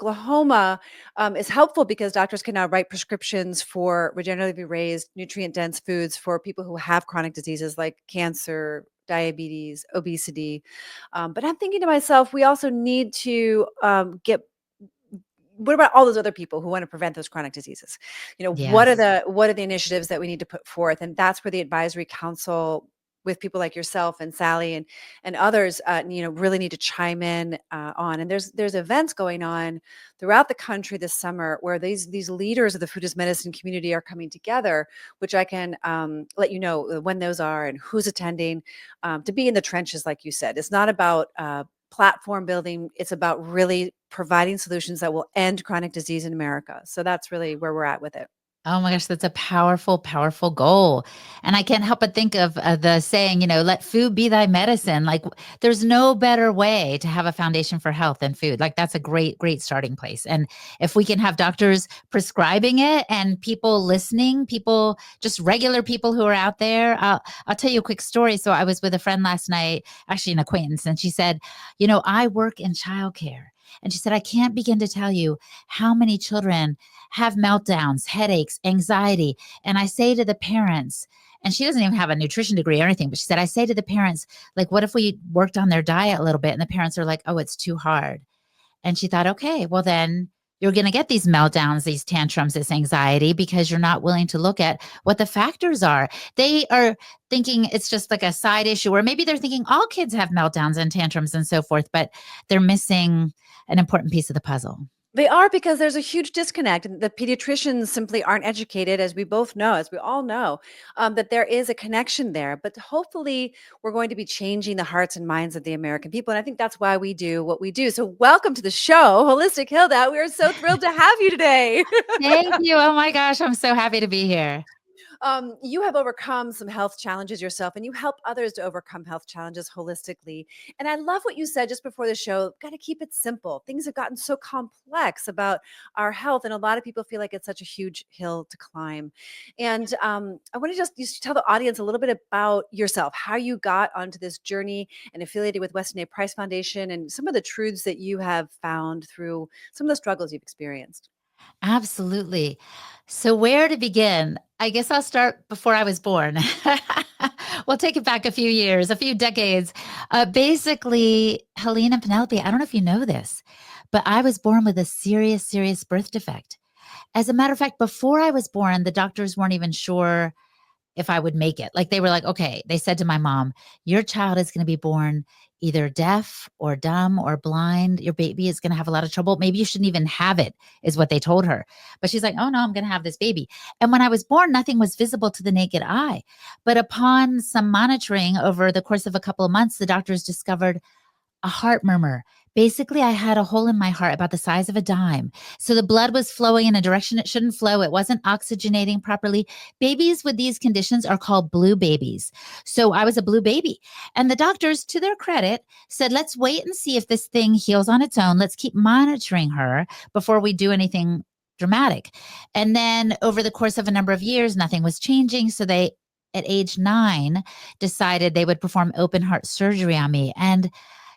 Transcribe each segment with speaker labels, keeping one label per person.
Speaker 1: Oklahoma is helpful because doctors can now write prescriptions for regeneratively raised, nutrient-dense foods for people who have chronic diseases like cancer, diabetes, obesity. But I'm thinking to myself, we also need to get what about all those other people who want to prevent those chronic diseases?
Speaker 2: Yes.
Speaker 1: What are the initiatives that we need to put forth? And that's where the advisory council with people like yourself and Sally and others, really need to chime in on. And there's events going on throughout the country this summer where these leaders of the food as medicine community are coming together, which I can let you know when those are and who's attending, to be in the trenches, like you said. It's not about platform building. It's about really providing solutions that will end chronic disease in America. So that's really where we're at with it.
Speaker 2: Oh my gosh, that's a powerful, powerful goal. And I can't help but think of the saying, let food be thy medicine. Like, there's no better way to have a foundation for health than food. Like, that's a great, great starting place. And if we can have doctors prescribing it and people listening, people, just regular people who are out there, I'll tell you a quick story. So I was with a friend last night, actually an acquaintance, and she said, I work in childcare. And she said, I can't begin to tell you how many children have meltdowns, headaches, anxiety. And I say to the parents, and she doesn't even have a nutrition degree or anything, but she said, I say to the parents, like, what if we worked on their diet a little bit? And the parents are like, oh, it's too hard. And she thought, okay, well, then you're going to get these meltdowns, these tantrums, this anxiety, because you're not willing to look at what the factors are. They are thinking it's just like a side issue, or maybe they're thinking all kids have meltdowns and tantrums and so forth, but they're missing an important piece of the puzzle.
Speaker 1: They are, because there's a huge disconnect. And the pediatricians simply aren't educated, as we both know, as we all know, that there is a connection there. But hopefully, we're going to be changing the hearts and minds of the American people. And I think that's why we do what we do. So, welcome to the show, Holistic Hilda. We are so thrilled to have you today.
Speaker 2: Thank you. Oh my gosh, I'm so happy to be here.
Speaker 1: You have overcome some health challenges yourself, and you help others to overcome health challenges holistically. And I love what you said just before the show. Got to keep it simple. Things have gotten so complex about our health, and a lot of people feel like it's such a huge hill to climb. And I want to just tell the audience a little bit about yourself, how you got onto this journey and affiliated with Weston A. Price Foundation, and some of the truths that you have found through some of the struggles you've experienced.
Speaker 2: Absolutely. So, where to begin? I guess I'll start before I was born. We'll take it back a few years, a few decades. Basically, Helene and Penelope, I don't know if you know this, but I was born with a serious, serious birth defect. As a matter of fact, before I was born, the doctors weren't even sure if I would make it. Like, they were like, okay, they said to my mom, your child is going to be born either deaf or dumb or blind. Your baby is going to have a lot of trouble. Maybe you shouldn't even have it, is what they told her. But she's like, oh no, I'm going to have this baby. And when I was born, nothing was visible to the naked eye. But upon some monitoring over the course of a couple of months, the doctors discovered a heart murmur. Basically, I had a hole in my heart about the size of a dime. So the blood was flowing in a direction it shouldn't flow. It wasn't oxygenating properly. Babies with these conditions are called blue babies. So I was a blue baby. And the doctors, to their credit, said, let's wait and see if this thing heals on its own. Let's keep monitoring her before we do anything dramatic. And then over the course of a number of years, nothing was changing. So they, at age 9, decided they would perform open heart surgery on me. And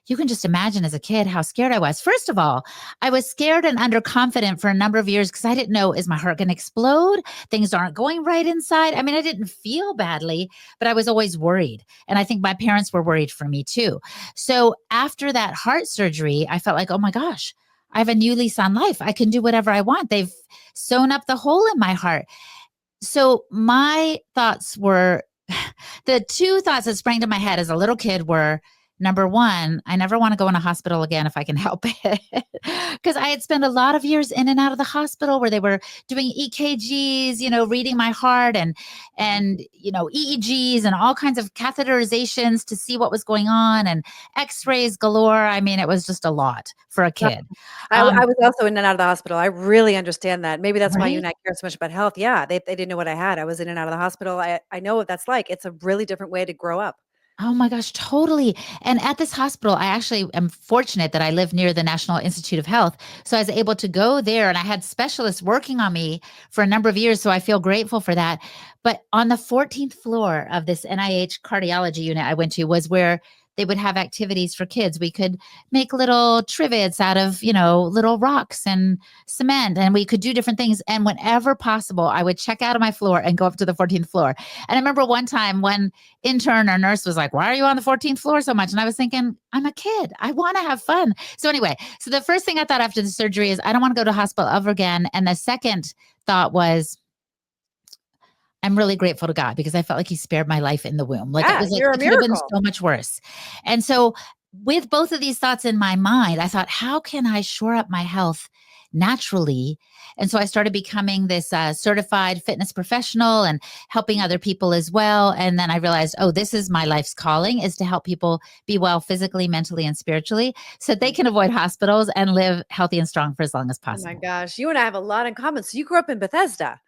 Speaker 2: you can just imagine as a kid how scared I was. First of all, I was scared and underconfident for a number of years because I didn't know, is my heart going to explode? Things aren't going right inside. I mean, I didn't feel badly, but I was always worried. And I think my parents were worried for me too. So after that heart surgery, I felt like, oh my gosh, I have a new lease on life. I can do whatever I want. They've sewn up the hole in my heart. So my thoughts were, the two thoughts that sprang to my head as a little kid were, number one, I never want to go in a hospital again if I can help it. Because I had spent a lot of years in and out of the hospital where they were doing EKGs, reading my heart and EEGs and all kinds of catheterizations to see what was going on and x-rays galore. I mean, it was just a lot for a kid.
Speaker 1: I was also in and out of the hospital. I really understand that. Maybe that's why you
Speaker 2: Right?
Speaker 1: and I care so much about health. Yeah, they didn't know what I had. I was in and out of the hospital. I know what that's like. It's a really different way to grow up.
Speaker 2: Oh my gosh, totally. And at this hospital, I actually am fortunate that I live near the National Institute of Health. So I was able to go there and I had specialists working on me for a number of years. So I feel grateful for that. But on the 14th floor of this NIH cardiology unit I went to was where they would have activities for kids. We could make little trivets out of, little rocks and cement, and we could do different things. And whenever possible, I would check out of my floor and go up to the 14th floor. And I remember one time when intern or nurse was like, "Why are you on the 14th floor so much?" And I was thinking, I'm a kid. I want to have fun. So anyway, so the first thing I thought after the surgery is I don't want to go to hospital ever again. And the second thought was, I'm really grateful to God because I felt like he spared my life in the womb. Like it
Speaker 1: Yeah,
Speaker 2: was like,
Speaker 1: you're a
Speaker 2: it could have been
Speaker 1: miracle.
Speaker 2: so much worse. And so with both of these thoughts in my mind, I thought, how can I shore up my health naturally? And so I started becoming this certified fitness professional and helping other people as well. And then I realized, oh, this is my life's calling, is to help people be well physically, mentally, and spiritually so that they can avoid hospitals and live healthy and strong for as long as
Speaker 1: Oh my
Speaker 2: possible.
Speaker 1: gosh, you and I have a lot in common. So you grew up in Bethesda.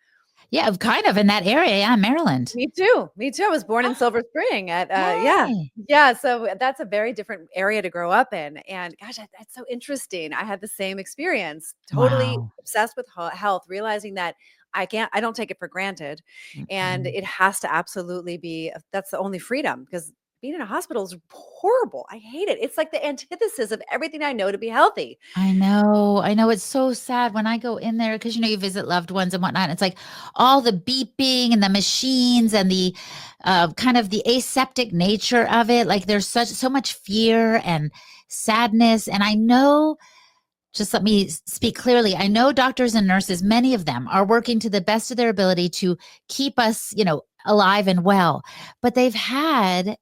Speaker 2: Yeah, kind of in that area. Yeah, Maryland.
Speaker 1: Me too. Me too. I was born in Silver Spring at yeah.
Speaker 2: Hey.
Speaker 1: Yeah, so that's a very different area to grow up in, and gosh, that's so interesting. I had the same experience. Totally
Speaker 2: Wow.
Speaker 1: obsessed with health, realizing that I don't take it for granted, and
Speaker 2: Mm-mm.
Speaker 1: it has to absolutely be that's the only freedom because being in a hospital is horrible. I hate it. It's like the antithesis of everything I know to be healthy.
Speaker 2: I know. I know. It's so sad when I go in there because, you visit loved ones and whatnot. It's like all the beeping and the machines and the kind of the aseptic nature of it. Like there's so much fear and sadness. And I know, just let me speak clearly. I know doctors and nurses, many of them are working to the best of their ability to keep us, alive and well, but they've had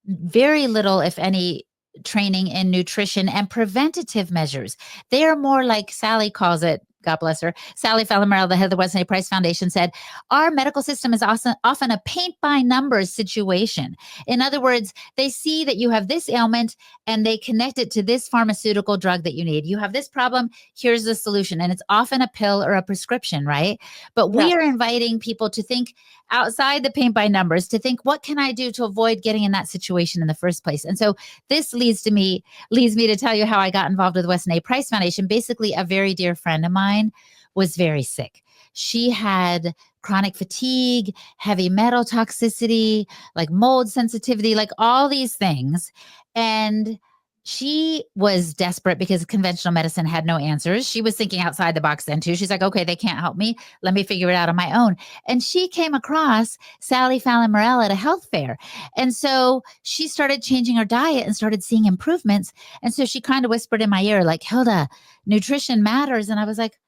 Speaker 2: very little, if any, training in nutrition and preventative measures. They are more like Sally calls it. God bless her. Sally Fallon, the head of the Weston A. Price Foundation, said, our medical system is often a paint by numbers situation. In other words, they see that you have this ailment and they connect it to this pharmaceutical drug that you need. You have this problem, here's the solution. And it's often a pill or a prescription, right? But we
Speaker 1: Yes.
Speaker 2: are inviting people to think outside the paint by numbers, to think, what can I do to avoid getting in that situation in the first place? And so this leads me to tell you how I got involved with the Weston A. Price Foundation. Basically, a very dear friend of mine was very sick. She had chronic fatigue, heavy metal toxicity, like mold sensitivity, like all these things. And she was desperate because conventional medicine had no answers. She was thinking outside the box then too. She's like, okay, they can't help me. Let me figure it out on my own. And she came across Sally Fallon Morell at a health fair. And so she started changing her diet and started seeing improvements. And so she kind of whispered in my ear, like, Hilda, nutrition matters. And I was like,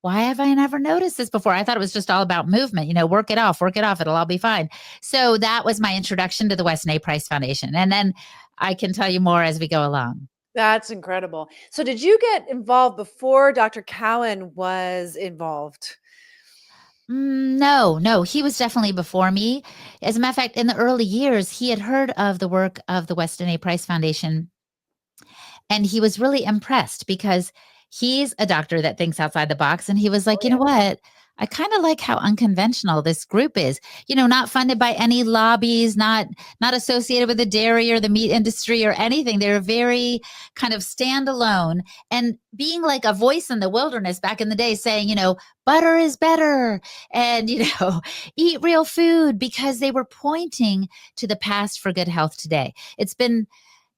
Speaker 2: why have I never noticed this before? I thought it was just all about movement, work it off, it'll all be fine. So that was my introduction to the Weston A. Price Foundation. And then I can tell you more as we go along.
Speaker 1: That's incredible. So did you get involved before Dr. Cowan was involved?
Speaker 2: No, no, he was definitely before me. As a matter of fact, in the early years, he had heard of the work of the Weston A. Price Foundation, and he was really impressed because he's a doctor that thinks outside the box. And he was
Speaker 1: Oh,
Speaker 2: like, you know
Speaker 1: yeah.
Speaker 2: what? I kind of like how unconventional this group is. Not funded by any lobbies, not associated with the dairy or the meat industry or anything. They're very kind of standalone and being like a voice in the wilderness back in the day saying, butter is better and, eat real food, because they were pointing to the past for good health today.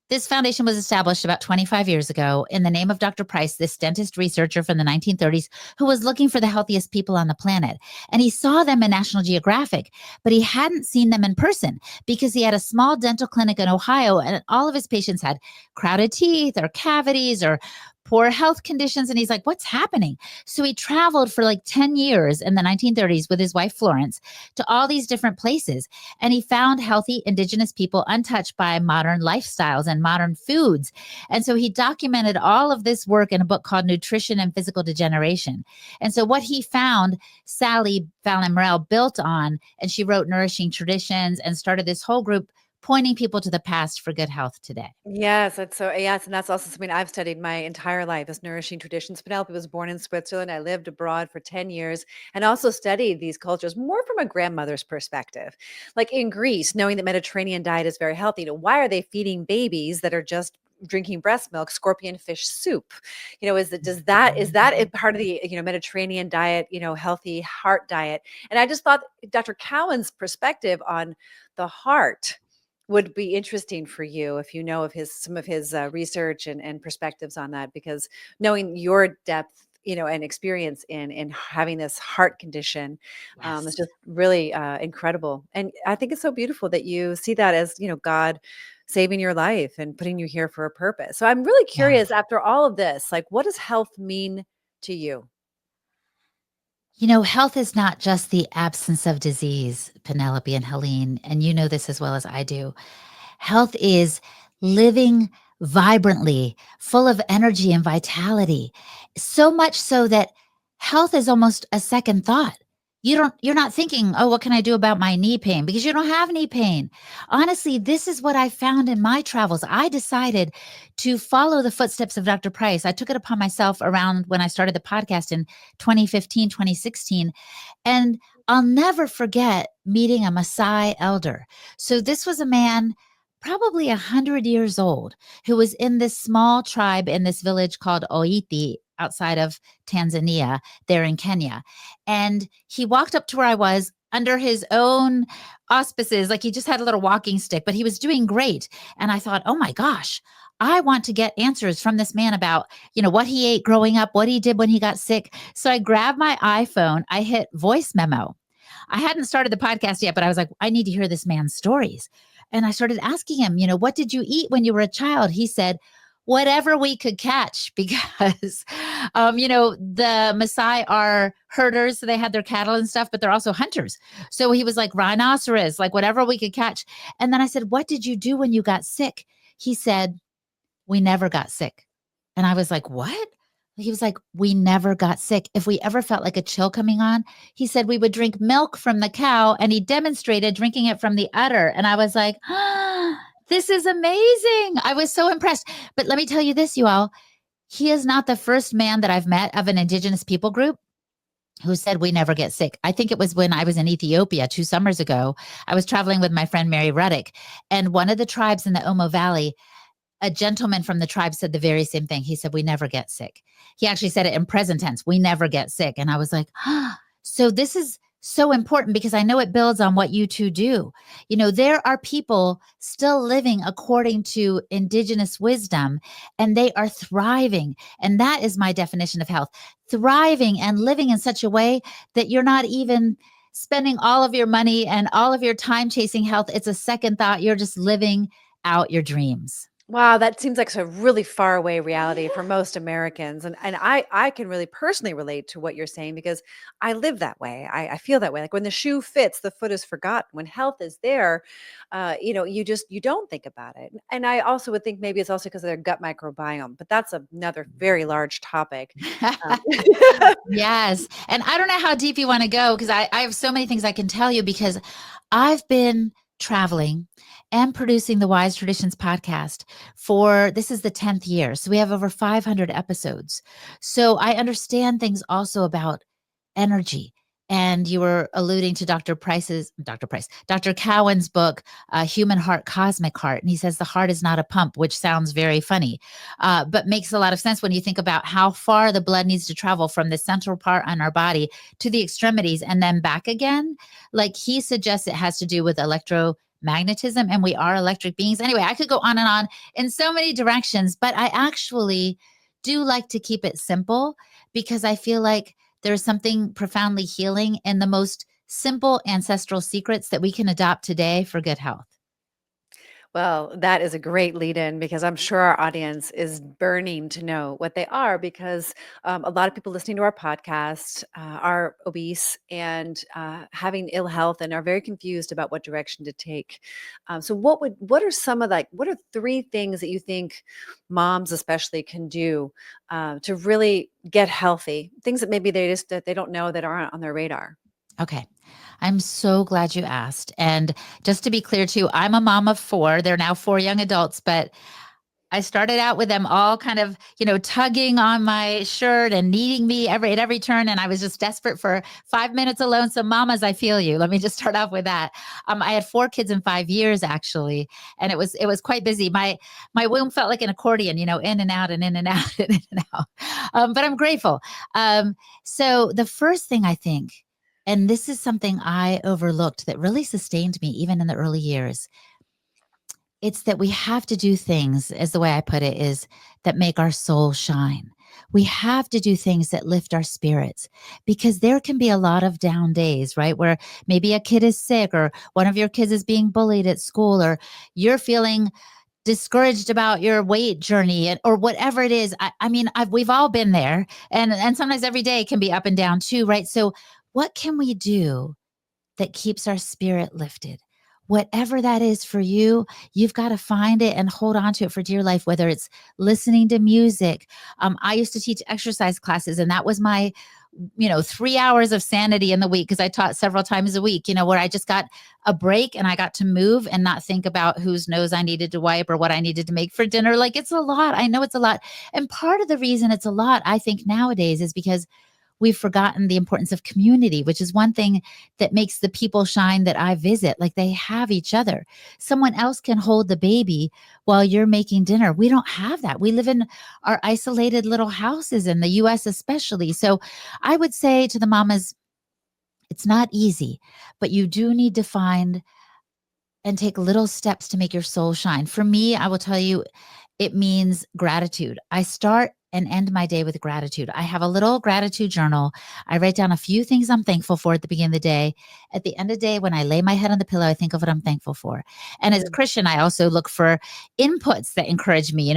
Speaker 2: This foundation was established about 25 years ago in the name of Dr. Price, this dentist researcher from the 1930s who was looking for the healthiest people on the planet. And he saw them in National Geographic, but he hadn't seen them in person because he had a small dental clinic in Ohio and all of his patients had crowded teeth or cavities or poor health conditions. And he's like, what's happening? So he traveled for like 10 years in the 1930s with his wife, Florence, to all these different places. And he found healthy indigenous people untouched by modern lifestyles and modern foods. And so he documented all of this work in a book called Nutrition and Physical Degeneration. And so what he found, Sally Fallon Morell built on, and she wrote Nourishing Traditions and started this whole group pointing people to the past for good health today.
Speaker 1: Yes, yes, and that's also something I've studied my entire life is nourishing traditions. Penelope was born in Switzerland. I lived abroad for 10 years and also studied these cultures more from a grandmother's perspective. Like in Greece, knowing the Mediterranean diet is very healthy, why are they feeding babies that are just drinking breast milk scorpion fish soup? Is that a part of the Mediterranean diet, healthy heart diet? And I just thought Dr. Cowan's perspective on the heart would be interesting for you if you know of some of his research and perspectives on that, because knowing your depth, and experience in having this heart condition, is
Speaker 2: Yes.
Speaker 1: just really incredible. And I think it's so beautiful that you see that as, God saving your life and putting you here for a purpose. So I'm really
Speaker 2: Yeah.
Speaker 1: curious, after all of this, like, what does health mean to you?
Speaker 2: Health is not just the absence of disease, Penelope and Helene, and you know this as well as I do. Health is living vibrantly, full of energy and vitality. So much so that health is almost a second thought. You're not thinking, "Oh, what can I do about my knee pain?" because you don't have knee pain. Honestly, this is what I found in my travels. I decided to follow the footsteps of Dr. Price. I took it upon myself around when I started the podcast in 2015, 2016. And I'll never forget meeting a Maasai elder. So this was a man probably 100 years old who was in this small tribe in this village called Oiti outside of Tanzania, there in Kenya. And he walked up to where I was under his own auspices, like he just had a little walking stick, but he was doing great. And I thought, oh my gosh, I want to get answers from this man about, what he ate growing up, what he did when he got sick. So I grabbed my iPhone, I hit voice memo. I hadn't started the podcast yet, but I was like, I need to hear this man's stories. And I started asking him, what did you eat when you were a child? He said, whatever we could catch, because, the Maasai are herders. So they had their cattle and stuff, but they're also hunters. So he was like, rhinoceros, like whatever we could catch. And then I said, what did you do when you got sick? He said, we never got sick. And I was like, what? He was like, we never got sick. If we ever felt like a chill coming on, he said we would drink milk from the cow, and he demonstrated drinking it from the udder. And I was like, this is amazing. I was so impressed. But let me tell you this, you all, he is not the first man that I've met of an indigenous people group who said we never get sick. I think it was when I was in Ethiopia 2 summers ago. I was traveling with my friend Mary Ruddick, and one of the tribes in the Omo Valley, a gentleman from the tribe said the very same thing. He said, we never get sick. He actually said it in present tense. We never get sick. And I was like, so this is so important because I know it builds on what you two do. There are people still living according to indigenous wisdom, and they are thriving. And that is my definition of health: thriving and living in such a way that you're not even spending all of your money and all of your time chasing health. It's a second thought. You're just living out your dreams.
Speaker 1: Wow, that seems like a really far away reality for most Americans. And I can really personally relate to what you're saying, because I live that way. I feel that way. Like, when the shoe fits, the foot is forgotten. When health is there, you don't think about it. And I also would think maybe it's also because of their gut microbiome, but that's another very large topic. Um,
Speaker 2: Yes. And I don't know how deep you want to go, because I have so many things I can tell you, because I've been traveling and producing the Wise Traditions podcast for this is the 10th year. So we have over 500 episodes. So I understand things also about energy. And you were alluding to Dr. Cowan's book, Human Heart, Cosmic Heart. And he says the heart is not a pump, which sounds very funny, but makes a lot of sense when you think about how far the blood needs to travel from the central part on our body to the extremities and then back again. Like he suggests it has to do with electromagnetism, and we are electric beings. Anyway, I could go on and on in so many directions, but I actually do like to keep it simple, because I feel like there's something profoundly healing in the most simple ancestral secrets that we can adopt today for good health.
Speaker 1: Well, that is a great lead in, because I'm sure our audience is burning to know what they are, because a lot of people listening to our podcast are obese and having ill health and are very confused about what direction to take. So what are some of, like, what are three things that you think moms especially can do to really get healthy? Things that maybe that they don't know, that aren't on their radar.
Speaker 2: Okay. I'm so glad you asked. And just to be clear, too, I'm a mom of four. They're now four young adults, but I started out with them all kind of, tugging on my shirt and needing me at every turn. And I was just desperate for 5 minutes alone. So mamas, I feel you. Let me just start off with that. I had four kids in 5 years, actually. And it was quite busy. My womb felt like an accordion, in and out and in and out and in and out. But I'm grateful. So the first thing I think, and this is something I overlooked that really sustained me even in the early years, It's that we have to do things, as the way I put it is, that make our soul shine. We have to do things that lift our spirits, because there can be a lot of down days, right? Where maybe a kid is sick, or one of your kids is being bullied at school, or you're feeling discouraged about your weight journey, or whatever it is. I mean, we've all been there, and sometimes every day can be up and down too, right? So what can we do that keeps our spirit lifted? Whatever that is for you, you've got to find it and hold on to it for dear life, whether it's listening to music. I used to teach exercise classes, and that was my 3 hours of sanity in the week, because I taught several times a week, where I just got a break and I got to move and not think about whose nose I needed to wipe or what I needed to make for dinner. Like, it's a lot. I know it's a lot. And part of the reason it's a lot, I think, nowadays is because we've forgotten the importance of community, which is one thing that makes the people shine that I visit. Like, they have each other. Someone else can hold the baby while you're making dinner. We don't have that. We live in our isolated little houses in the US, especially. So I would say to the mamas, it's not easy, but you do need to find and take little steps to make your soul shine. For me, I will tell you, it means gratitude. I start and end my day with gratitude. I have a little gratitude journal. I write down a few things I'm thankful for at the beginning of the day. At the end of the day, when I lay my head on the pillow, I think of what I'm thankful for. And as a
Speaker 1: Mm.
Speaker 2: Christian, I also look for inputs that encourage me,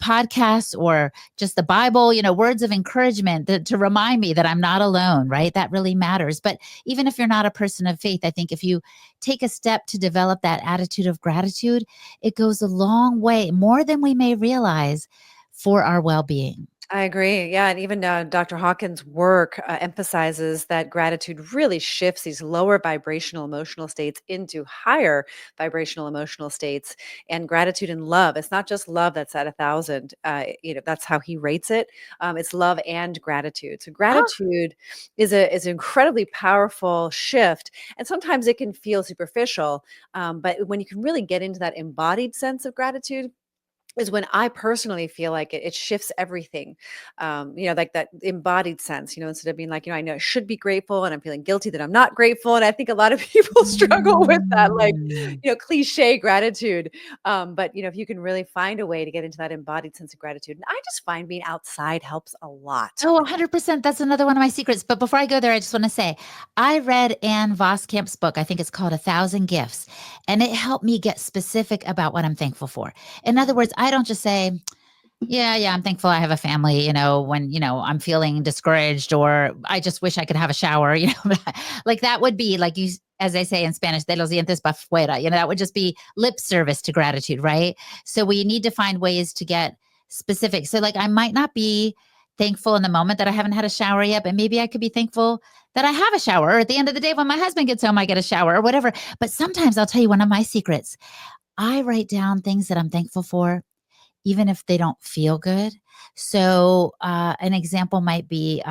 Speaker 2: podcasts or just the Bible, words of encouragement to remind me that I'm not alone, right? That really matters. But even if you're not a person of faith, I think if you take a step to develop that attitude of gratitude, it goes a long way, more than we may realize, for our well-being.
Speaker 1: I agree. Yeah. And even Dr. Hawkins' work emphasizes that gratitude really shifts these lower vibrational emotional states into higher vibrational emotional states. And gratitude and love, it's not just love that's at 1,000. That's how he rates it. It's love and gratitude. So
Speaker 2: Oh,
Speaker 1: gratitude is an incredibly powerful shift. And sometimes it can feel superficial. But when you can really get into that embodied sense of gratitude, is when I personally feel like it shifts everything. Like that embodied sense, instead of being like, I know I should be grateful and I'm feeling guilty that I'm not grateful. And I think a lot of people struggle with that, like,
Speaker 2: mm.
Speaker 1: cliche gratitude. But if you can really find a way to get into that embodied sense of gratitude, and I just find being outside helps a lot
Speaker 2: Oh,
Speaker 1: with that.
Speaker 2: 100%. That's another one of my secrets. But before I go there, I just want to say, I read Ann Voskamp's book. I think it's called A Thousand Gifts, and it helped me get specific about what I'm thankful for. In other
Speaker 1: Mhm.
Speaker 2: words, I don't just say, yeah, I'm thankful I have a family, when, I'm feeling discouraged, or I just wish I could have a shower, like that would be like as they say in Spanish, de los dientes pa fuera, that would just be lip service to gratitude, right? So we need to find ways to get specific. So like, I might not be thankful in the moment that I haven't had a shower yet, but maybe I could be thankful that I have a shower, or at the end of the day, when my husband gets home, I get a shower or whatever. But sometimes I'll tell you one of my secrets. I write down things that I'm thankful for even if they don't feel good. So, an example might be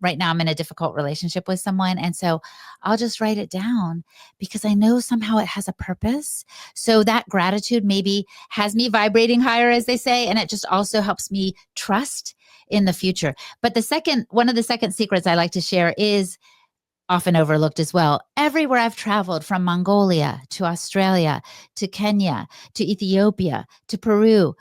Speaker 2: right now I'm in a difficult relationship with someone. And so I'll just write it down because I know somehow it has a purpose. So, that gratitude maybe has me vibrating higher, as they say. And it just also helps me trust in the future. But one of the second secrets I like to share is often overlooked as well. Everywhere I've traveled, from Mongolia to Australia to Kenya to Ethiopia to Peru,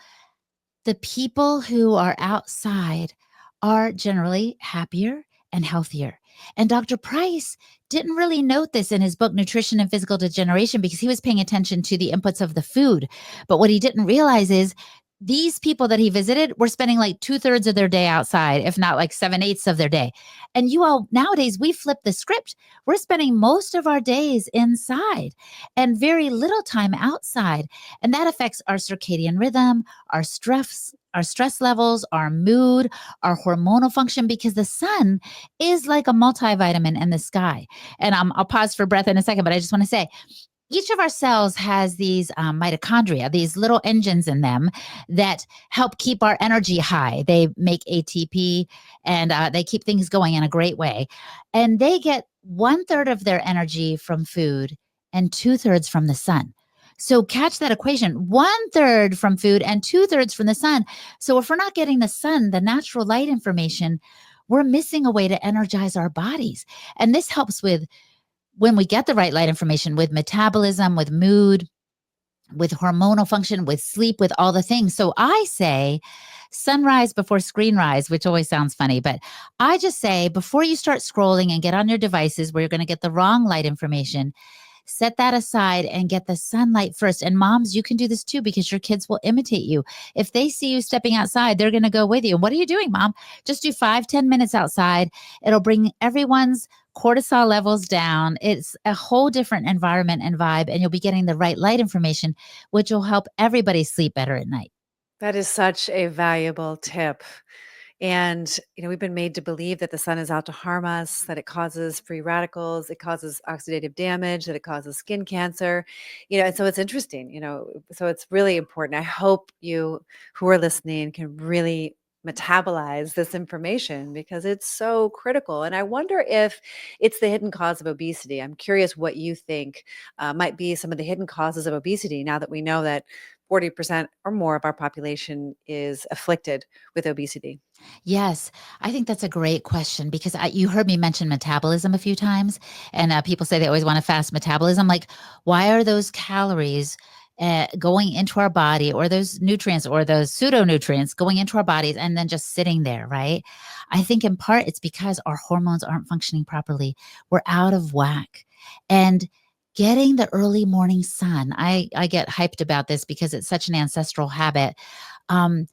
Speaker 2: the people who are outside are generally happier and healthier. And Dr. Price didn't really note this in his book, Nutrition and Physical Degeneration, because he was paying attention to the inputs of the food. But what he didn't realize is these people that he visited were spending like 2/3 of their day outside, if not like 7/8 of their day. And you all, nowadays, we flip the script. We're spending most of our days inside and very little time outside. And that affects our circadian rhythm, our stress levels, our mood, our hormonal function, because the sun is like a multivitamin in the sky. And I'll pause for breath in a second, but I just want to say, each of our cells has these mitochondria, these little engines in them that help keep our energy high. They make ATP, and they keep things going in a great way. And they get 1/3 of their energy from food and 2/3 from the sun. So catch that equation: 1/3 from food and 2/3 from the sun. So if we're not getting the sun, the natural light information, we're missing a way to energize our bodies. And this helps with, when we get the right light information, with metabolism, with mood, with hormonal function, with sleep, with all the things. So I say sunrise before screen rise, which always sounds funny, but I just say before you start scrolling and get on your devices where you're going to get the wrong light information, set that aside and get the sunlight first. And moms, you can do this too because your kids will imitate you. If they see you stepping outside, they're going to go with you. What are you doing, mom? Just do 5-10 minutes outside. It'll bring everyone's cortisol levels down. It's a whole different environment and vibe, and you'll be getting the right light information, which will help everybody sleep better at night.
Speaker 1: That is such a valuable tip. And, we've been made to believe that the sun is out to harm us, that it causes free radicals, it causes oxidative damage, that it causes skin cancer. And so it's interesting, so it's really important. I hope you who are listening can really metabolize this information because it's so critical. And I wonder if it's the hidden cause of obesity. I'm curious what you think might be some of the hidden causes of obesity now that we know that 40% or more of our population is afflicted with obesity.
Speaker 2: Yes, I think that's a great question because you heard me mention metabolism a few times, and people say they always want a fast metabolism. Like, why are those calories going into our body, or those nutrients, or those pseudo nutrients going into our bodies and then just sitting there, right? I think in part it's because our hormones aren't functioning properly. We're out of whack. And getting the early morning sun, I get hyped about this because it's such an ancestral habit. Um,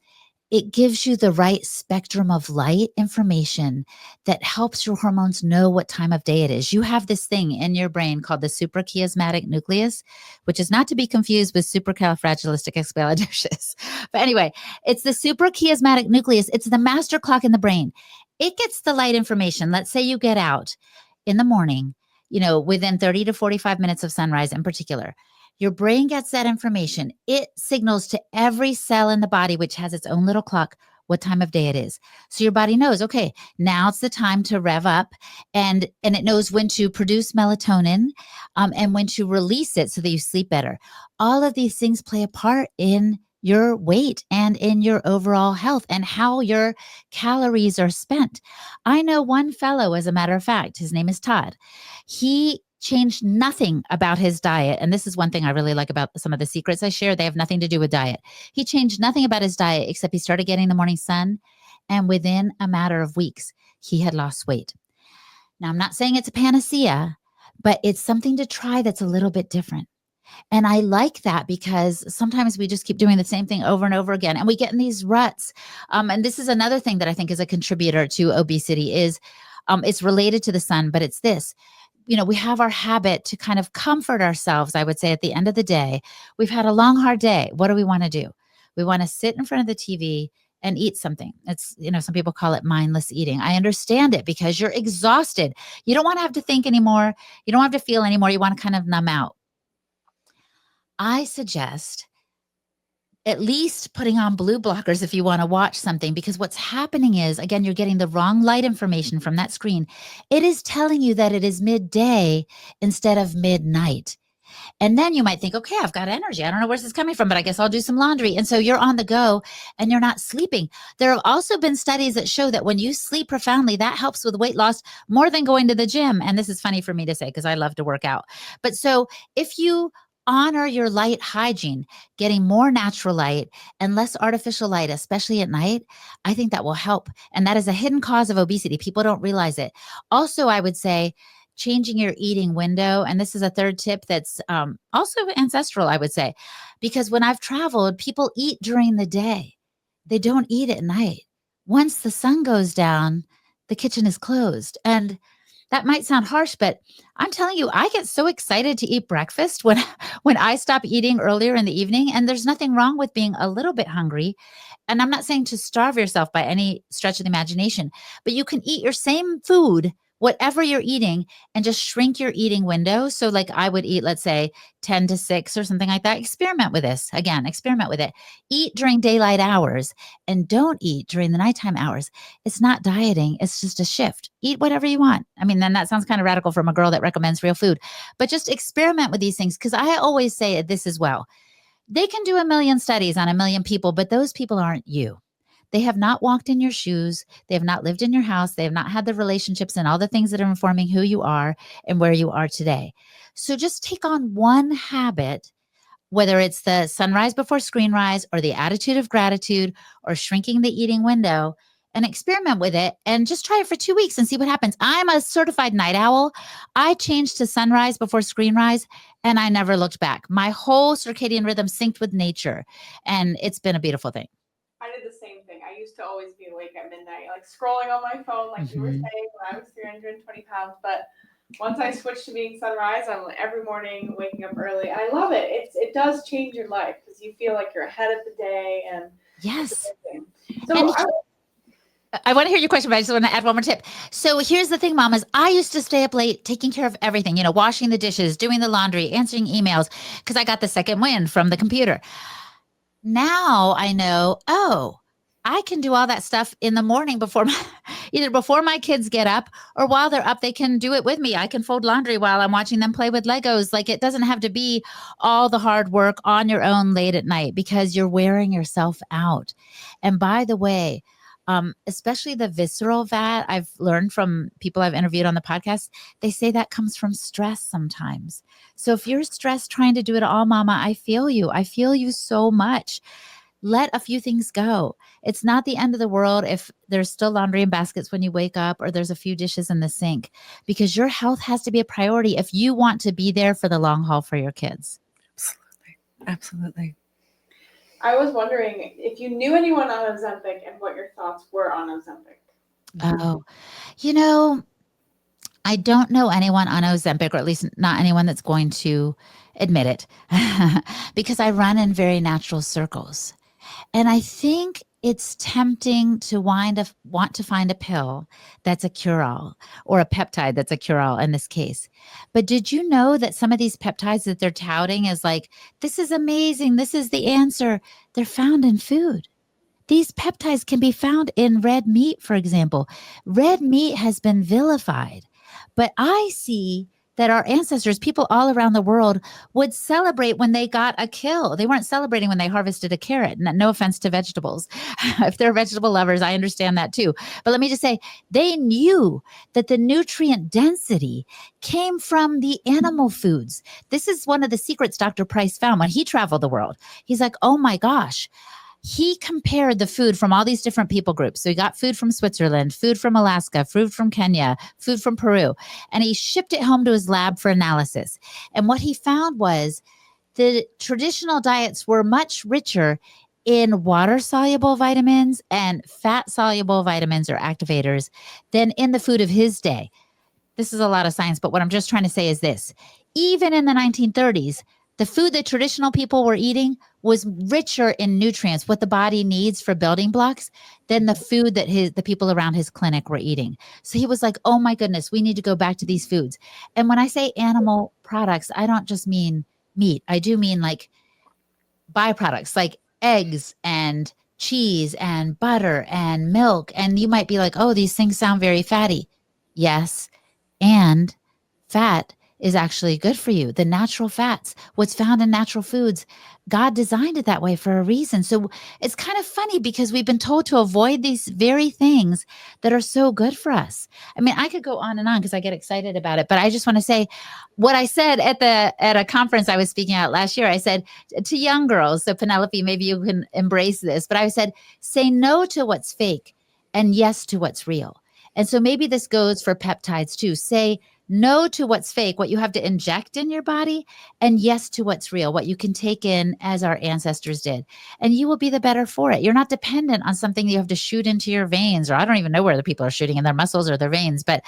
Speaker 2: it gives you the right spectrum of light information that helps your hormones know what time of day it is. You have this thing in your brain called the suprachiasmatic nucleus, which is not to be confused with supercalifragilisticexpialidocious. But anyway, it's the suprachiasmatic nucleus. It's the master clock in the brain. It gets the light information. Let's say you get out in the morning, within 30 to 45 minutes of sunrise in particular. Your brain gets that information. It signals to every cell in the body, which has its own little clock, what time of day it is. So your body knows, okay, now it's the time to rev up, and it knows when to produce melatonin, and when to release it so that you sleep better. All of these things play a part in your weight and in your overall health and how your calories are spent. I know one fellow, as a matter of fact, his name is Todd. He changed nothing about his diet. And this is one thing I really like about some of the secrets I share. They have nothing to do with diet. He changed nothing about his diet except he started getting the morning sun. And within a matter of weeks, he had lost weight. Now, I'm not saying it's a panacea, but it's something to try that's a little bit different. And I like that because sometimes we just keep doing the same thing over and over again, and we get in these ruts. And this is another thing that I think is a contributor to obesity is it's related to the sun, but it's this. We have our habit to kind of comfort ourselves, I would say, at the end of the day. We've had a long, hard day. What do we want to do? We want to sit in front of the TV and eat something. It's, some people call it mindless eating. I understand it because you're exhausted. You don't want to have to think anymore. You don't have to feel anymore. You want to kind of numb out. I suggest at least putting on blue blockers if you want to watch something, because what's happening is, again, you're getting the wrong light information from that screen. It is telling you that it is midday instead of midnight. And then you might think, okay, I've got energy. I don't know where this is coming from, but I guess I'll do some laundry. And so you're on the go and you're not sleeping. There have also been studies that show that when you sleep profoundly, that helps with weight loss more than going to the gym. And this is funny for me to say because I love to work out. But so if you honor your light hygiene, getting more natural light and less artificial light, especially at night, I think that will help. And that is a hidden cause of obesity. People don't realize it. Also, I would say changing your eating window. And this is a third tip that's also ancestral, I would say, because when I've traveled, people eat during the day. They don't eat at night. Once the sun goes down, the kitchen is closed. And that might sound harsh, but I'm telling you, I get so excited to eat breakfast when when I stop eating earlier in the evening. And there's nothing wrong with being a little bit hungry. And I'm not saying to starve yourself by any stretch of the imagination, but you can eat your same food, whatever you're eating, and just shrink your eating window. So like I would eat, let's say 10 to 6 or something like that. Experiment with this. Again, experiment with it. Eat during daylight hours and don't eat during the nighttime hours. It's not dieting. It's just a shift. Eat whatever you want. I mean, then that sounds kind of radical from a girl that recommends real food, but just experiment with these things. Cause I always say this as well. They can do a million studies on a million people, but those people aren't you. They have not walked in your shoes. They have not lived in your house. They have not had the relationships and all the things that are informing who you are and where you are today. So just take on one habit whether it's the sunrise before screen rise or the attitude of gratitude or shrinking the eating window, and experiment with it and just try it for 2 weeks and see what happens. I'm a certified night owl. I changed to sunrise before screen rise and I never looked back. My whole circadian rhythm synced with nature, and it's been a beautiful thing.
Speaker 3: I did the same thing. I used to always be awake at midnight, like scrolling on my phone, like you were
Speaker 2: Mhm.
Speaker 3: saying, when I was 320 pounds. But once I switched to being sunrise, I'm every morning waking up early. And I love it. It does change your life because you feel like you're ahead of the day, and it's
Speaker 2: Yes.
Speaker 3: amazing.
Speaker 2: And
Speaker 3: So
Speaker 2: I want to hear your question, but I just want to add one more tip. So here's the thing, mamas. I used to stay up late taking care of everything, washing the dishes, doing the laundry, answering emails, because I got the second wind from the computer. Now I know, oh, I can do all that stuff in the morning either before my kids get up or while they're up, they can do it with me. I can fold laundry while I'm watching them play with Legos. Like, it doesn't have to be all the hard work on your own late at night because you're wearing yourself out. And by the way, especially the visceral fat, I've learned from people I've interviewed on the podcast, they say that comes from stress sometimes. So if you're stressed trying to do it all, mama, I feel you. I feel you so much. Let a few things go. It's not the end of the world if there's still laundry in baskets when you wake up or there's a few dishes in the sink, because your health has to be a priority if you want to be there for the long haul for your kids.
Speaker 1: Absolutely. Absolutely.
Speaker 3: I was wondering if you knew anyone on Ozempic and what your thoughts were on Ozempic.
Speaker 2: Oh, you know, I don't know anyone on Ozempic, or at least not anyone that's going to admit it, because I run in very natural circles. And I think it's tempting to want to find a pill that's a cure-all, or a peptide that's a cure-all in this case. But did you know that some of these peptides that they're touting is like, this is amazing, this is the answer, they're found in food. These peptides can be found in red meat, for example. Red meat has been vilified, but I see that our ancestors, people all around the world, would celebrate when they got a kill. They weren't celebrating when they harvested a carrot. No offense to vegetables. If they're vegetable lovers, I understand that too. But let me just say, they knew that the nutrient density came from the animal foods. This is one of the secrets Dr. Price found when he traveled the world. He's like, oh my gosh, he compared the food from all these different people groups. So he got food from Switzerland, food from Alaska, food from Kenya, food from Peru, and he shipped it home to his lab for analysis. And what he found was the traditional diets were much richer in water soluble vitamins and fat soluble vitamins or activators than in the food of his day. This is a lot of science, but what I'm just trying to say is this. Even in the 1930s, the food that traditional people were eating was richer in nutrients, what the body needs for building blocks, than the food that the people around his clinic were eating. So he was like, oh my goodness, we need to go back to these foods. And when I say animal products, I don't just mean meat. I do mean like byproducts, like eggs and cheese and butter and milk. And you might be like, oh, these things sound very fatty. Yes. And fat is actually good for you. The natural fats, what's found in natural foods, God designed it that way for a reason. So it's kind of funny because we've been told to avoid these very things that are so good for us. I mean, I could go on and on because I get excited about it, but I just want to say what I said at a conference I was speaking at last year. I said to young girls, so Penelope, maybe you can embrace this, but I said, say no to what's fake and yes to what's real. And so maybe this goes for peptides too. Say no to what's fake, what you have to inject in your body, and yes to what's real, what you can take in as our ancestors did. And you will be the better for it. You're not dependent on something you have to shoot into your veins, or I don't even know where the people are shooting in their muscles or their veins. But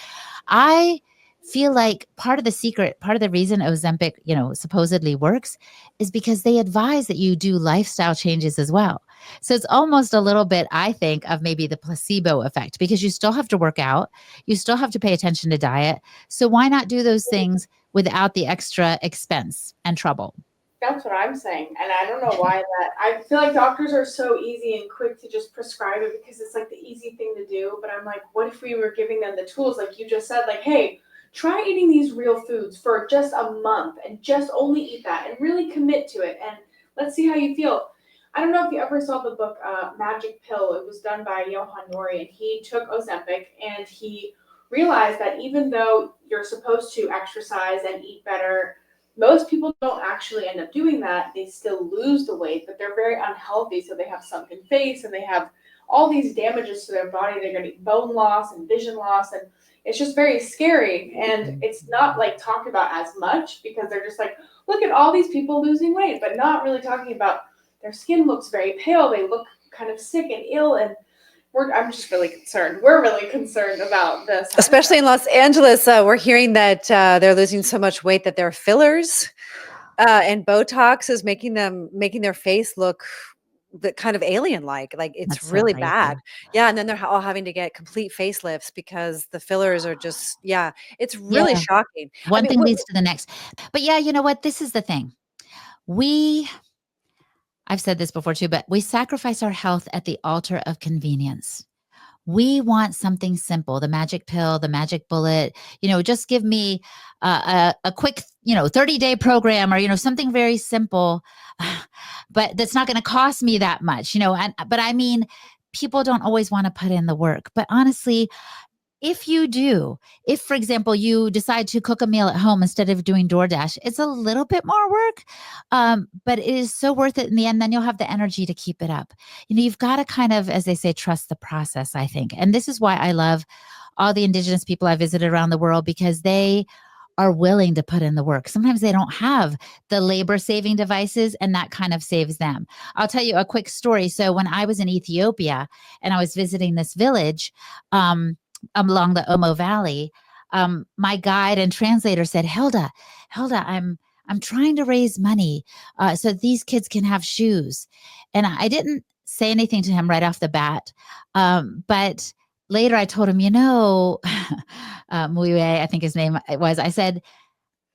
Speaker 2: I feel like part of the secret, part of the reason Ozempic, supposedly works is because they advise that you do lifestyle changes as well. So it's almost a little bit, I think, of maybe the placebo effect, because you still have to work out. You still have to pay attention to diet. So why not do those things without the extra expense and trouble?
Speaker 3: That's what I'm saying. And I don't know why that. I feel like doctors are so easy and quick to just prescribe it because it's like the easy thing to do. But I'm like, what if we were giving them the tools, like you just said, like, hey, try eating these real foods for just a month and just only eat that and really commit to it. And let's see how you feel. I don't know if you ever saw the book Magic Pill. It was done by Johan Nori, and he took Ozempic and he realized that even though you're supposed to exercise and eat better, most people don't actually end up doing that. They still lose the weight, but they're very unhealthy. So they have sunken face and they have all these damages to their body. They're getting bone loss and vision loss. And it's just very scary. And it's not like talked about as much because they're just like, look at all these people losing weight, but not really talking about their skin looks very pale. They look kind of sick and ill. And I'm just really concerned. We're really concerned about this.
Speaker 1: Especially in Los Angeles, we're hearing that they're losing so much weight that their fillers and Botox is making their face look kind of alien-like. Like it's
Speaker 2: That's so
Speaker 1: really
Speaker 2: crazy.
Speaker 1: bad. Yeah, and then they're all having to get complete facelifts because the fillers are just, yeah, it's really
Speaker 2: Yeah.
Speaker 1: shocking.
Speaker 2: One thing leads to the next. But yeah, you know what? This is the thing. I've said this before too, but we sacrifice our health at the altar of convenience. We want something simple, the magic pill, the magic bullet, just give me a quick, 30-day program or, something very simple, but that's not going to cost me that much, but I mean, people don't always want to put in the work, but honestly, if, for example, you decide to cook a meal at home instead of doing DoorDash, it's a little bit more work, but it is so worth it in the end. Then you'll have the energy to keep it up. You've got to kind of, as they say, trust the process, I think. And this is why I love all the indigenous people I visited around the world, because they are willing to put in the work. Sometimes they don't have the labor saving devices, and that kind of saves them. I'll tell you a quick story. So when I was in Ethiopia and I was visiting this village, along the Omo Valley, my guide and translator said, Hilda, I'm trying to raise money so these kids can have shoes. And I didn't say anything to him right off the bat. But later I told him, Muiwe, I think his name was, I said,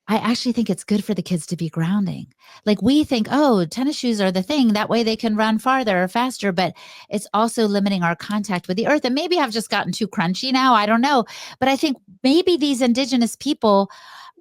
Speaker 2: I actually think it's good for the kids to be grounding. Like we think, oh, tennis shoes are the thing. That way they can run farther or faster, but it's also limiting our contact with the earth. And maybe I've just gotten too crunchy now. I don't know. But I think maybe these indigenous people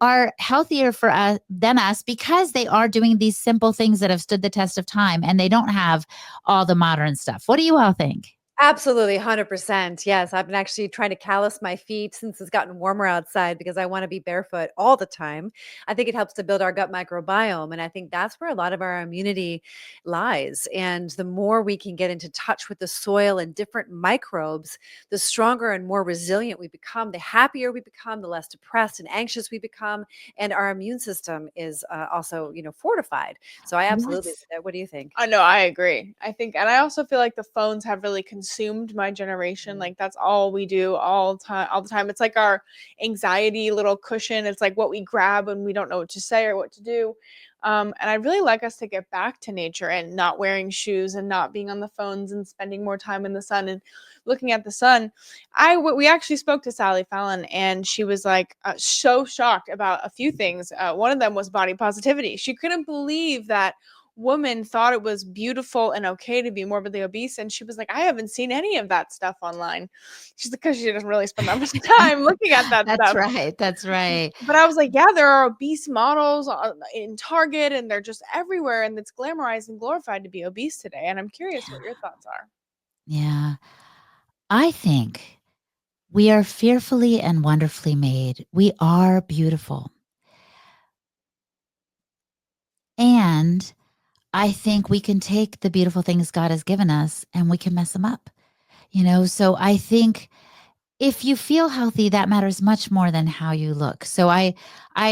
Speaker 2: are healthier for us than us because they are doing these simple things that have stood the test of time and they don't have all the modern stuff. What do you all think?
Speaker 1: Absolutely, 100%. Yes, I've been actually trying to callus my feet since it's gotten warmer outside because I want to be barefoot all the time. I think it helps to build our gut microbiome, and I think that's where a lot of our immunity lies. And the more we can get into touch with the soil and different microbes, the stronger and more resilient we become, the happier we become, the less depressed and anxious we become, and our immune system is also, fortified. So I absolutely,
Speaker 2: Yes.
Speaker 1: what do you think?
Speaker 3: I know, I agree. I think, and I also feel like the phones have really consumed my generation. Like that's all we do all the time. It's like our anxiety little cushion. It's like what we grab when we don't know what to say or what to do. And I'd really like us to get back to nature and not wearing shoes and not being on the phones and spending more time in the sun and looking at the sun. We actually spoke to Sally Fallon, and she was like so shocked about a few things. One of them was body positivity. She couldn't believe that woman thought it was beautiful and okay to be morbidly obese, and she was like, I haven't seen any of that stuff online. She's because she doesn't really spend that much time looking at that
Speaker 2: That's
Speaker 3: stuff.
Speaker 2: right. That's right.
Speaker 3: But I was like, yeah, there are obese models in Target, and they're just everywhere, and it's glamorized and glorified to be obese today. And I'm curious what your thoughts are.
Speaker 2: Yeah. I think we are fearfully and wonderfully made. We are beautiful. And I think we can take the beautiful things God has given us and we can mess them up. So I think if you feel healthy, that matters much more than how you look. So I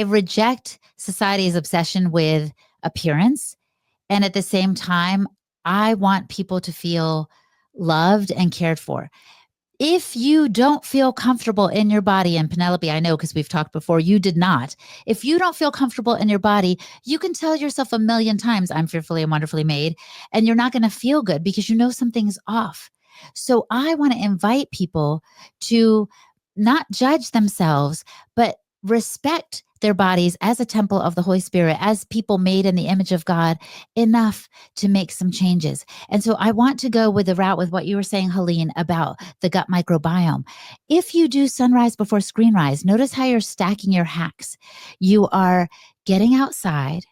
Speaker 2: reject society's obsession with appearance. And at the same time, I want people to feel loved and cared for. If you don't feel comfortable in your body, and Penelope, I know because we've talked before, you did not. If you don't feel comfortable in your body, you can tell yourself a million times, I'm fearfully and wonderfully made, and you're not going to feel good because something's off. So I want to invite people to not judge themselves, but respect their bodies as a temple of the Holy Spirit, as people made in the image of God, enough to make some changes. And so I want to go with the route with what you were saying, Helene, about the gut microbiome. If you do sunrise before screen rise, notice how you're stacking your hacks. You are getting outside.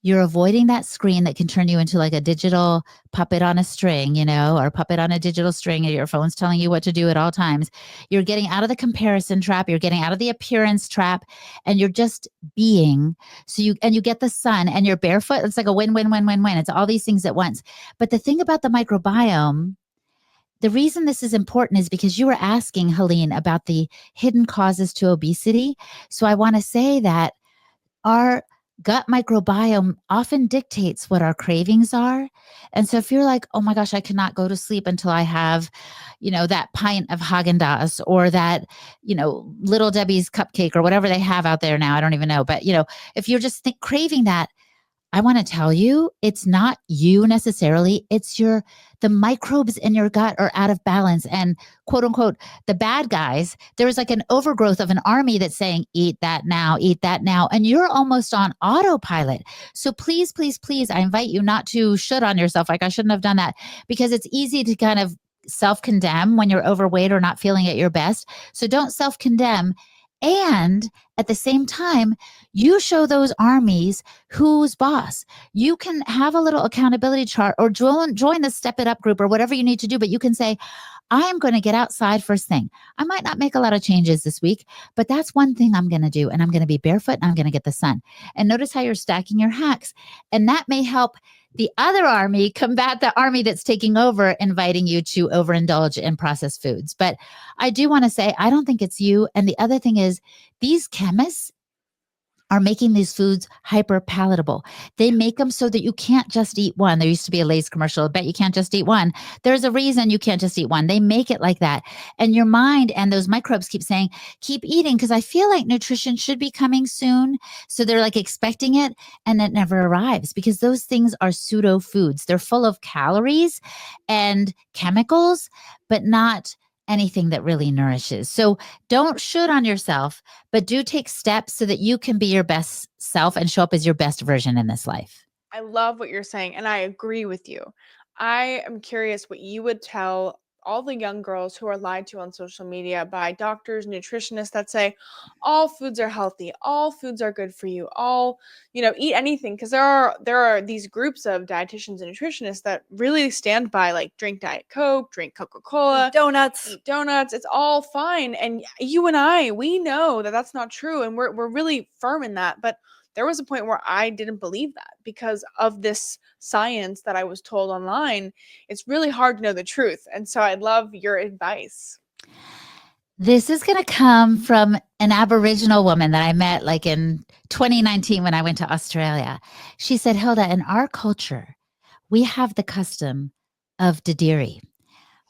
Speaker 2: You're avoiding that screen that can turn you into like a digital puppet on a string, or puppet on a digital string, and your phone's telling you what to do at all times. You're getting out of the comparison trap. You're getting out of the appearance trap, and you're just being. So you get the sun, and you're barefoot. It's like a win, win, win, win, win. It's all these things at once. But the thing about the microbiome, the reason this is important is because you were asking, Helene, about the hidden causes to obesity. So I want to say that our gut microbiome often dictates what our cravings are. And so if you're like, oh my gosh, I cannot go to sleep until I have, that pint of Haagen-Dazs or that, Little Debbie's cupcake or whatever they have out there now, I don't even know. But, if you're just craving that, I want to tell you, it's not you necessarily. It's the microbes in your gut are out of balance. And quote unquote, the bad guys, there is like an overgrowth of an army that's saying, eat that now, eat that now. And you're almost on autopilot. So please, please, please, I invite you not to should on yourself. Like I shouldn't have done that, because it's easy to kind of self-condemn when you're overweight or not feeling at your best. So don't self-condemn. And at the same time, you show those armies who's boss. You can have a little accountability chart or join the Step It Up group or whatever you need to do. But you can say, I am going to get outside first thing. I might not make a lot of changes this week, but that's one thing I'm going to do. And I'm going to be barefoot and I'm going to get the sun. And notice how you're stacking your hacks. And that may help the other army combat the army that's taking over, inviting you to overindulge in processed foods. But I do want to say, I don't think it's you. And the other thing is, these chemists are making these foods hyper palatable. They make them so that you can't just eat one. There used to be a Lay's commercial. I bet you can't just eat one. There's a reason you can't just eat one. They make it like that. And your mind and those microbes keep saying, keep eating, because I feel like nutrition should be coming soon. So they're like expecting it, and it never arrives, because those things are pseudo foods. They're full of calories and chemicals, but not anything that really nourishes. So don't should on yourself, but do take steps so that you can be your best self and show up as your best version in this life.
Speaker 3: I love what you're saying, and I agree with you. I am curious what you would tell all the young girls who are lied to on social media by doctors, nutritionists that say all foods are healthy, all foods are good for you, all, eat anything, because there are these groups of dietitians and nutritionists that really stand by, like, drink Diet Coke, drink Coca-Cola,
Speaker 1: Donuts.
Speaker 3: eat donuts, it's all fine. And you and I, we know that that's not true, and we're really firm in that. But there was a point where I didn't believe that because of this science that I was told online. It's really hard to know the truth. And so I'd love your advice.
Speaker 2: This is going to come from an Aboriginal woman that I met like in 2019 when I went to Australia. She said, Hilda, in our culture, we have the custom of Dadiri,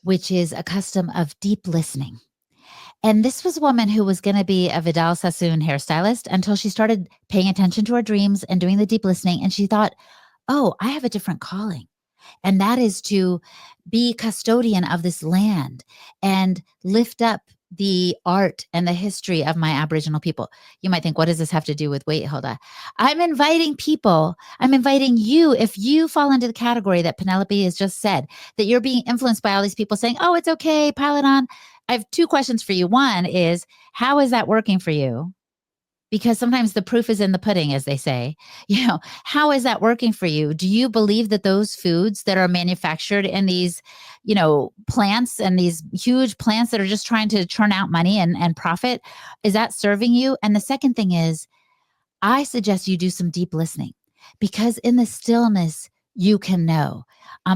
Speaker 2: which is a custom of deep listening. And this was a woman who was going to be a Vidal Sassoon hairstylist until she started paying attention to her dreams and doing the deep listening. And she thought, oh, I have a different calling. And that is to be custodian of this land and lift up the art and the history of my Aboriginal people. You might think, what does this have to do with weight, Hilda? I'm inviting you, if you fall into the category that Penelope has just said, that you're being influenced by all these people saying, oh, it's okay, pile it on. I have two questions for you. One is, how is that working for you? Because sometimes the proof is in the pudding, as they say. How is that working for you? Do you believe that those foods that are manufactured in these, plants and these huge plants that are just trying to churn out money and profit, is that serving you? And the second thing is, I suggest you do some deep listening, because in the stillness, you can know.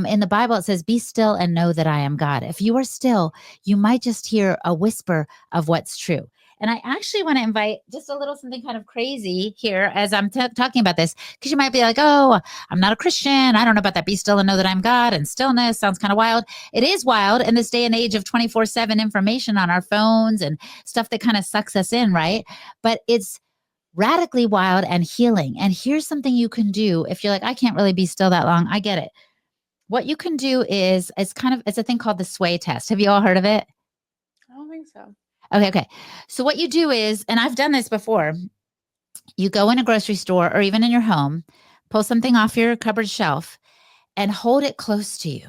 Speaker 2: In the Bible, it says, be still and know that I am God. If you are still, you might just hear a whisper of what's true. And I actually want to invite just a little something kind of crazy here as I'm talking about this, because you might be like, oh, I'm not a Christian. I don't know about that. Be still and know that I'm God. And stillness sounds kind of wild. It is wild in this day and age of 24/7 information on our phones and stuff that kind of sucks us in, right? But it's radically wild and healing. And here's something you can do if you're like, I can't really be still that long. I get it. What you can do is, it's a thing called the sway test. Have you all heard of it?
Speaker 3: I don't think so.
Speaker 2: Okay. So what you do is, and I've done this before, you go in a grocery store or even in your home, pull something off your cupboard shelf and hold it close to you.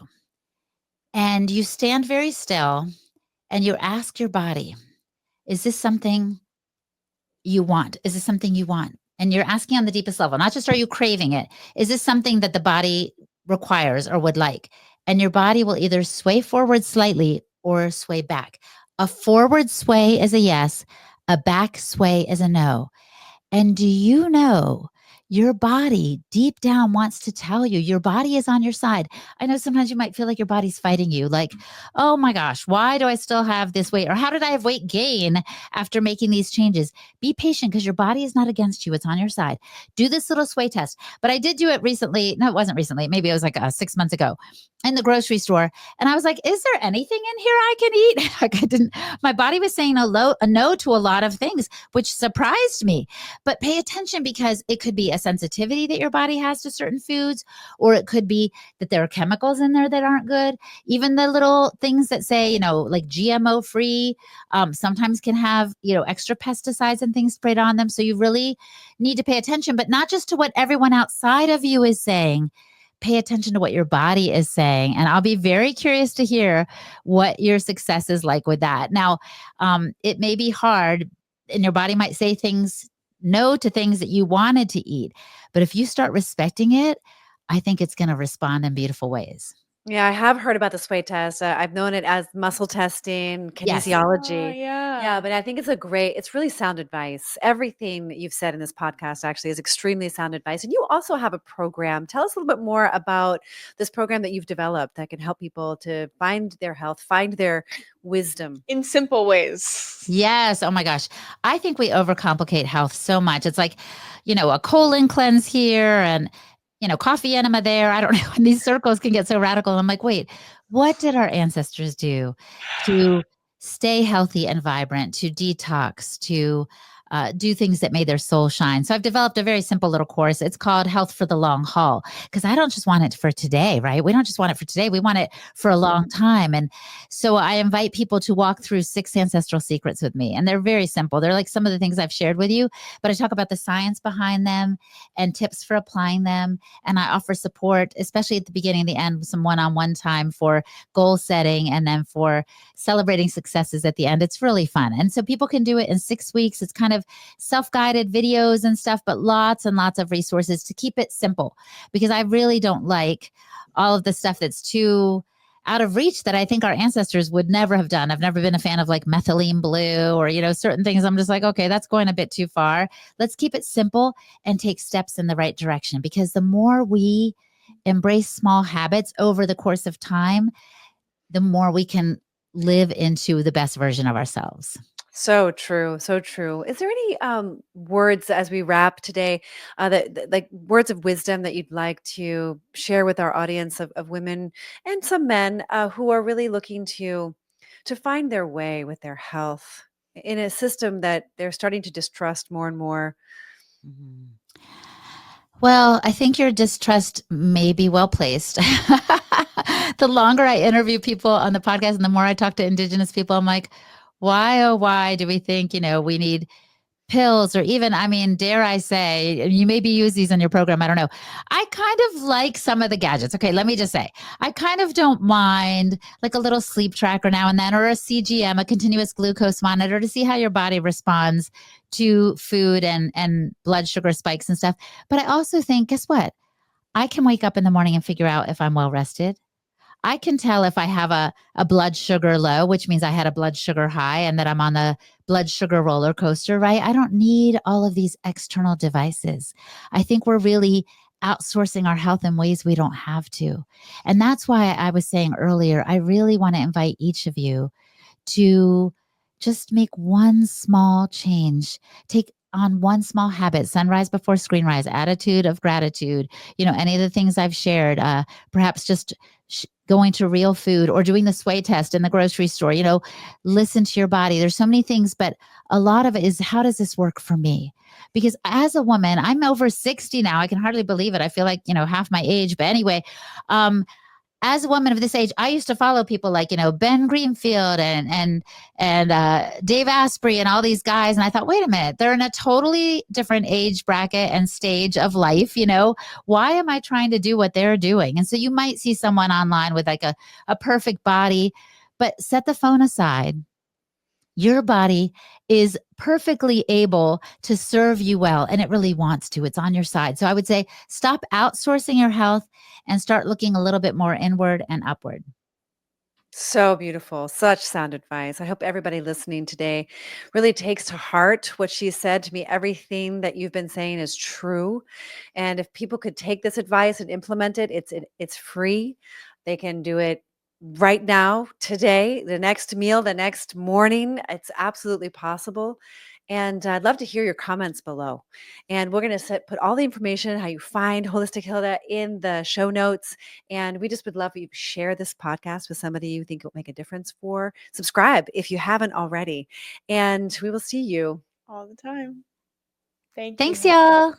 Speaker 2: And you stand very still and you ask your body, is this something you want? Is this something you want? and you're asking on the deepest level, not just are you craving it, is this something that the body requires or would like? And your body will either sway forward slightly or sway back. A forward sway is a yes, a back sway is a no. And do you know your body deep down wants to tell you your body is on your side? I know sometimes you might feel like your body's fighting you, like, oh my gosh, why do I still have this weight? Or how did I have weight gain after making these changes? Be patient because your body is not against you, it's on your side. Do this little sway test. But I did do it recently. No, it wasn't recently. Maybe it was like 6 months ago in the grocery store. And I was like, is there anything in here I can eat? Like I didn't, my body was saying a no to a lot of things, which surprised me. But pay attention because it could be a sensitivity that your body has to certain foods, or it could be that there are chemicals in there that aren't good. Even the little things that say, like GMO free, sometimes can have, extra pesticides and things sprayed on them. So you really need to pay attention, but not just to what everyone outside of you is saying. Pay attention to what your body is saying. And I'll be very curious to hear what your success is like with that. Now, it may be hard and your body might say no to things that you wanted to eat. But if you start respecting it, I think it's going to respond in beautiful ways.
Speaker 1: Yeah, I have heard about the sway test. I've known it as muscle testing,
Speaker 2: Yes.
Speaker 1: kinesiology.
Speaker 3: Yeah.
Speaker 1: Yeah, but I think it's really sound advice. Everything that you've said in this podcast actually is extremely sound advice. And you also have a program. Tell us a little bit more about this program that you've developed that can help people to find their health, find their wisdom.
Speaker 3: In simple ways.
Speaker 2: Yes. Oh my gosh. I think we overcomplicate health so much. It's like, a colon cleanse here and, coffee enema there. I don't know. And these circles can get so radical. I'm like, wait, what did our ancestors do to stay healthy and vibrant, to detox, to do things that made their soul shine? So I've developed a very simple little course. It's called Health for the Long Haul, because I don't just want it for today, right? We don't just want it for today. We want it for a long time. And so I invite people to walk through 6 ancestral secrets with me. And they're very simple. They're like some of the things I've shared with you, but I talk about the science behind them and tips for applying them. And I offer support, especially at the beginning and the end, some one-on-one time for goal setting and then for celebrating successes at the end. It's really fun. And so people can do it in 6 weeks. It's kind of self-guided videos and stuff, but lots and lots of resources to keep it simple, because I really don't like all of the stuff that's too out of reach that I think our ancestors would never have done. I've never been a fan of like methylene blue or, certain things. I'm just like, okay, that's going a bit too far. Let's keep it simple and take steps in the right direction, because the more we embrace small habits over the course of time, the more we can live into the best version of ourselves.
Speaker 1: So true. So true. Is there any words as we wrap today, like words of wisdom that you'd like to share with our audience of women and some men who are really looking to find their way with their health in a system that they're starting to distrust more and more?
Speaker 2: Mm-hmm. Well, I think your distrust may be well placed. The longer I interview people on the podcast and the more I talk to Indigenous people, I'm like, why, oh, why do we think, we need pills or even, dare I say, you maybe use these in your program. I don't know. I kind of like some of the gadgets. Okay, let me just say, I kind of don't mind like a little sleep tracker now and then, or a CGM, a continuous glucose monitor, to see how your body responds to food and blood sugar spikes and stuff. But I also think, guess what? I can wake up in the morning and figure out if I'm well rested. I can tell if I have a blood sugar low, which means I had a blood sugar high and that I'm on the blood sugar roller coaster, right? I don't need all of these external devices. I think we're really outsourcing our health in ways we don't have to. And that's why I was saying earlier, I really want to invite each of you to just make one small change. Take on one small habit: sunrise before screenrise, attitude of gratitude, any of the things I've shared, perhaps just going to real food or doing the sway test in the grocery store, listen to your body. There's so many things, but a lot of it is, how does this work for me? Because as a woman, I'm over 60 now. I can hardly believe it. I feel like, half my age, but anyway, as a woman of this age, I used to follow people like, Ben Greenfield and Dave Asprey and all these guys. And I thought, wait a minute, they're in a totally different age bracket and stage of life. Why am I trying to do what they're doing? And so you might see someone online with like a perfect body, but set the phone aside. your body is perfectly able to serve you well, and it really wants to. It's on your side. So I would say stop outsourcing your health and start looking a little bit more inward and upward.
Speaker 1: So beautiful. Such sound advice. I hope everybody listening today really takes to heart what she said to me. Everything that you've been saying is true. And if people could take this advice and implement it, it's free. They can do it right now, today, the next meal, the next morning. It's absolutely possible. And I'd love to hear your comments below. And we're going to put all the information, how you find Holistic Hilda, in the show notes. And we just would love for you to share this podcast with somebody you think will make a difference for. Subscribe if you haven't already. And we will see you
Speaker 3: all the time. Thank you.
Speaker 2: Thanks, y'all.